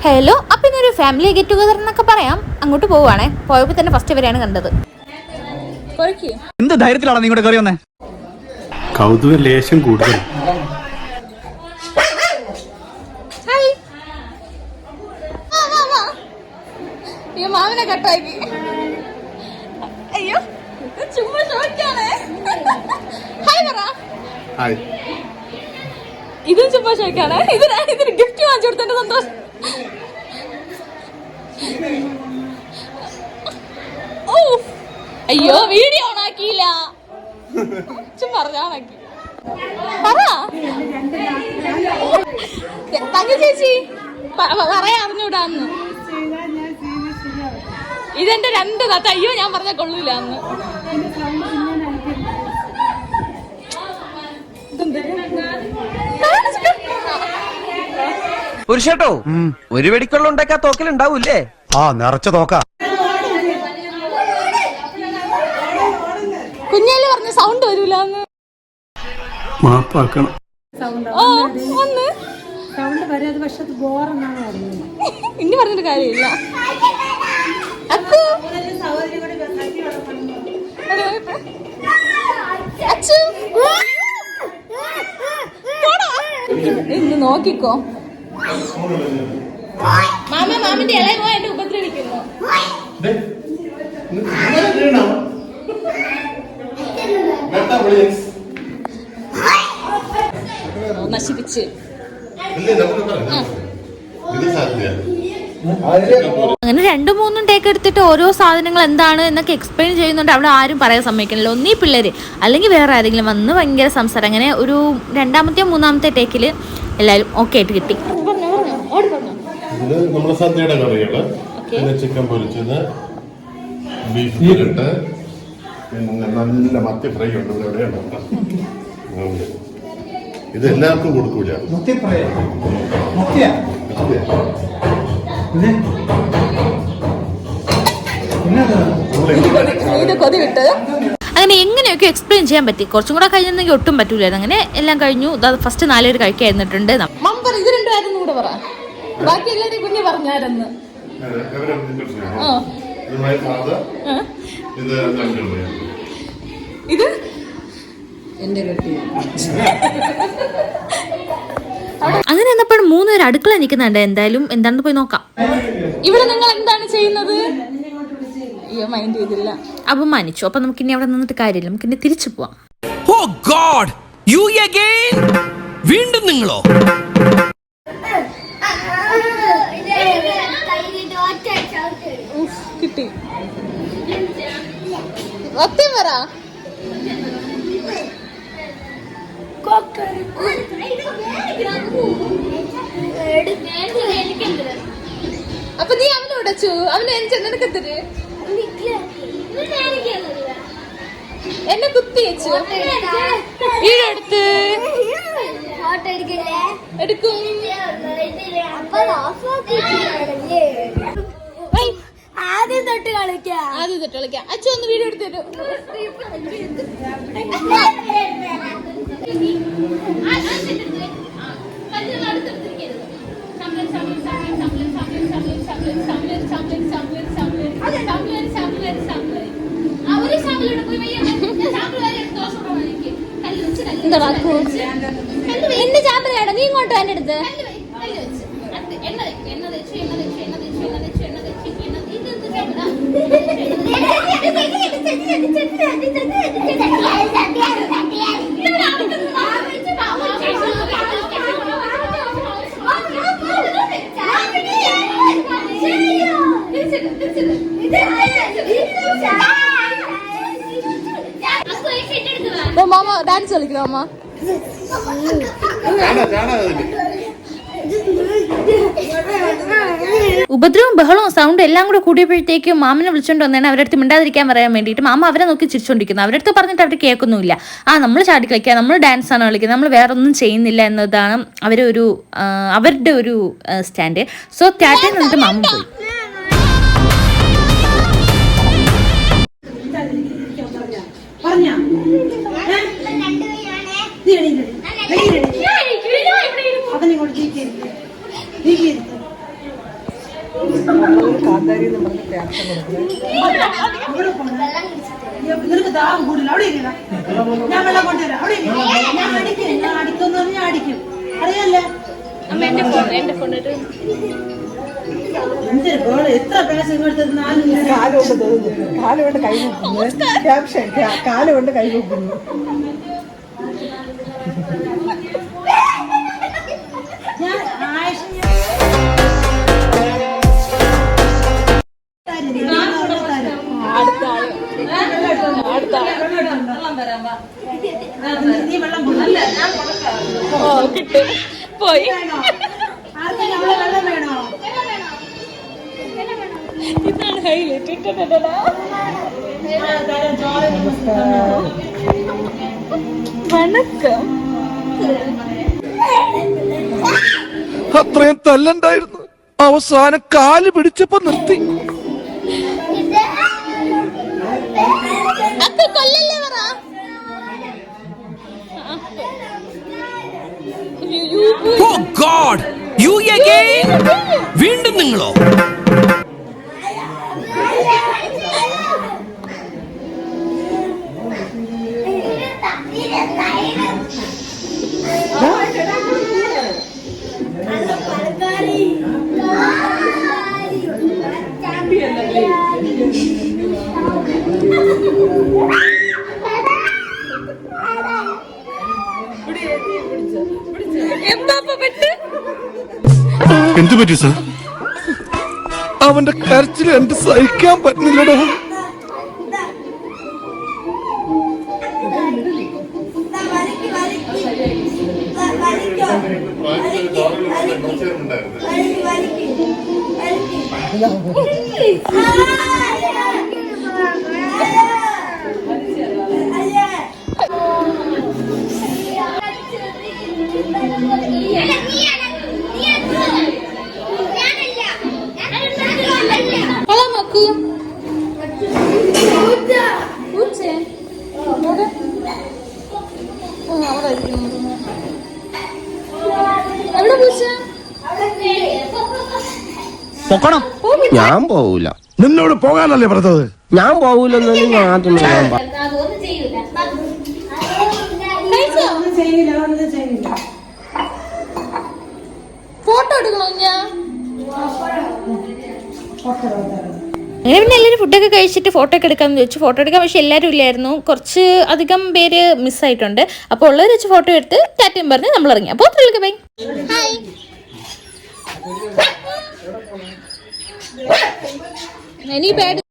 Hello, അപ്പം ഇന്നൊരു family get together എന്നൊക്കെ പറയാം. അങ്ങോട്ട് പോവുകയാണേ. പോയപ്പോൾ തന്നെ ഫസ്റ്റ് ഇവരെയാണ് കണ്ടത്. എന്ത് ധൈര്യത്തിലാണ് നീ ഇങ്ങോട്ട് കയറി വന്നേ? കൗതുക ലേശം കൂടുതൽ. മാമിനെ കട്ടാക്കി. അയ്യോ, ചുമ്മാ ഷോക്കാണ്. ഹായ് പറ. ഹായ്. ഇതും ചുമ്മാ ഷോക്കാണ്. ഇതിന് ഗിഫ്റ്റ് വാങ്ങിച്ചു കൊടുത്തതിന്റെ സന്തോഷം. അയ്യോ, വീഡിയോ ഓൺ ആക്കിയില്ല. പറഞ്ഞാണാക്കി പറ തങ്ക ചേച്ചി, പറയാ അറിഞ്ഞൂടാന്ന്. ഇതെന്റെ 2 തത്ത. അയ്യോ, ഞാൻ പറഞ്ഞ കൊള്ളൂല അന്ന്. പുരുഷേട്ടോ, ഒരു വെടിക്കൊള്ള ഉണ്ടാക്കാ തോക്കലുണ്ടാവൂല്ലേ? നിറച്ച തോക്ക. കുഞ്ഞേല് പറഞ്ഞ സൗണ്ട് വരൂലെന്ന് മാപ്പാക്കണം. ഇനി പറഞ്ഞിട്ട് കാര്യമില്ല. ഇന്ന് നോക്കിക്കോ. മാമിന്റെ ഇളയ പോ എന്നെ ഉപദ്രവിക്കുന്നു. നശിപ്പിച്ച് അങ്ങനെ 2-3 ടേക്ക് എടുത്തിട്ട് ഓരോ സാധനങ്ങൾ എന്താണ് എന്നൊക്കെ എക്സ്പ്ലെയിൻ ചെയ്യുന്നുണ്ട്. അവിടെ ആരും പറയാൻ സമ്മതിക്കണില്ല. ഒന്നീ പിള്ളേര് അല്ലെങ്കിൽ വേറെ ആരെങ്കിലും വന്ന് ഭയങ്കര സംസാരം. അങ്ങനെ ഒരു 2-ാമത്തെയോ 3-ാമത്തെ ടേക്കിൽ എല്ലാവരും ഓക്കെ ആയിട്ട് കിട്ടി. ഇത് നമ്മുടെ സദ്യയുടെ കറികള്, പിന്നെ ചിക്കൻ പൊരിച്ചത്, ബീഫ് പുരട്ട്, പിന്നെ നല്ല മത്തി ഫ്രൈ ഉണ്ട്. ഇവിടെ എവിടെയാണ് ഇത് എല്ലാവർക്കും കൊടുക്കൂല. അങ്ങനെ എങ്ങനെയൊക്കെ എക്സ്പ്ലെയിൻ ചെയ്യാൻ പറ്റി. കുറച്ചും കൂടെ കഴിഞ്ഞെങ്കിൽ ഒട്ടും പറ്റൂലായിരുന്നു. അങ്ങനെ എല്ലാം കഴിഞ്ഞു. ഫസ്റ്റ് 4 പേര് കഴിക്കായിരുന്നിട്ടുണ്ട്. ഇത് 2 ആയിരുന്നു കൂടെ പറ. ബാക്കി എല്ലാവരും കുഞ്ഞ് പറഞ്ഞായിരുന്നു. ഇത് അങ്ങനെ എന്നപ്പോൾ 3 പേര് അടുക്കള നിൽക്കുന്നുണ്ട്. എന്തായാലും എന്താണെന്ന് പോയി നോക്കാം. ഇവിടെ നിങ്ങൾ എന്താണ് ചെയ്യുന്നത്? അയ്യോ, മൈൻഡ് ചെയ്തില്ല. അപമാനിച്ചു. അപ്പൊ നമുക്ക് ഇനി അവിടെ നിന്നിട്ട് കാര്യമില്ല. നമുക്ക് ഇനി തിരിച്ചു പോവാം. ഓ ഗോഡ്, യു അഗൈൻ? വീണ്ടും നിങ്ങളോ? കിട്ടി. സത്യം പറ. അപ്പൊ നീ അവനെ ഉടച്ചു. അവന് നിനക്കെത്തിര് എന്നെ കുത്തി വെച്ചു. വീടെടുത്ത് എടുക്കും. ആദ്യം തൊട്ട് കളിക്കാം. അച്ഛൻ ഒന്ന് വീഡിയോ എടുത്തു തരും. എന്റെ ചാമ്പലാണോ? നീ ഇങ്ങോട്ട് എന്റെ അടുത്ത് മാമ ഡാൻസ് കളിക്കുന്നു. അമ്മ ഉപദ്രവവും ബഹളവും സൗണ്ട് എല്ലാം കൂടെ കൂടിയപ്പോഴത്തേക്കും മാമനെ വിളിച്ചോണ്ട് വന്നതാണ് അവരുടെ അടുത്ത് മിണ്ടാതിരിക്കാൻ പറയാൻ വേണ്ടിയിട്ട്. മാമ അവരെ നോക്കി ചിരിച്ചോണ്ടിരിക്കുന്നു. അവരുടെ അടുത്ത് പറഞ്ഞിട്ട് അവർ കേൾക്കുന്നുമില്ല. നമ്മൾ ചാടി കളിക്കുക, നമ്മൾ ഡാൻസ് ആണ് കളിക്കുന്നത്, നമ്മൾ വേറെ ഒന്നും ചെയ്യുന്നില്ല എന്നതാണ് അവരുടെ ഒരു സ്റ്റാൻഡ്. സോ ടാറ്റയിൽ നിന്നിട്ട് മാമ പോയി. നിനക്ക് ദാഹം കൂടില്ല. അവിടെ ഇരിക്കണ ഞാൻ വെള്ളം കൊണ്ടുവരാം. അവിടെ ഞാൻ അടിക്കും, ഞാൻ അടിക്കുമെന്ന് പറഞ്ഞാൽ അടിക്കും. അറിയാല്ലേ എന്തൊരു ബോള് എത്ര പൈസ കൊടുത്തിരുന്നാലും കാലുകൊണ്ട് കൈ നോക്കുന്നു. ക്യാപ്ഷൻ കാലുകൊണ്ട് കൈ നോക്കുന്നു. ഞാൻ ആയിഷ നീ വെള്ളം പോയി വെള്ളം വേണോ? ഇതാണ് ഹൈലൈറ്റ്. വണക്കം. അത്രയും തല്ലണ്ടായിരുന്നു, അവസാനം കാല് പിടിച്ചപ്പോ നിർത്തി. വീണ്ടും നിങ്ങളോ? എന്തു പറ്റി സാർ? അവന്റെ കരച്ചിൽ എനിക്ക് സഹിക്കാൻ പറ്റുന്നില്ലടോ. ഞാൻ പോവൂല. നിന്നോട് പോകാനല്ലേ പറഞ്ഞത്? ഞാൻ പോവൂലെന്നൊന്നും ഞാൻ ആദ്യം പറയാൻ ഫോട്ടോ എടുക്കണോ ഞാൻ? അങ്ങനെ പിന്നെ എല്ലാവരും ഫുഡൊക്കെ കഴിച്ചിട്ട് ഫോട്ടോ ഒക്കെ എടുക്കാമെന്ന് ചോദിച്ചു. ഫോട്ടോ എടുക്കാൻ പക്ഷെ എല്ലാവരും ഇല്ലായിരുന്നു, കുറച്ച് അധികം പേര് മിസ്സായിട്ടുണ്ട്. അപ്പോൾ ഉള്ളവർ വെച്ച് ഫോട്ടോ എടുത്ത് ടാറ്റയും പറഞ്ഞ് നമ്മൾ ഇറങ്ങി. അപ്പോൾ അത്രയൊക്കെ ബൈ. ഹായ്. എനിക്ക് ബാഡ്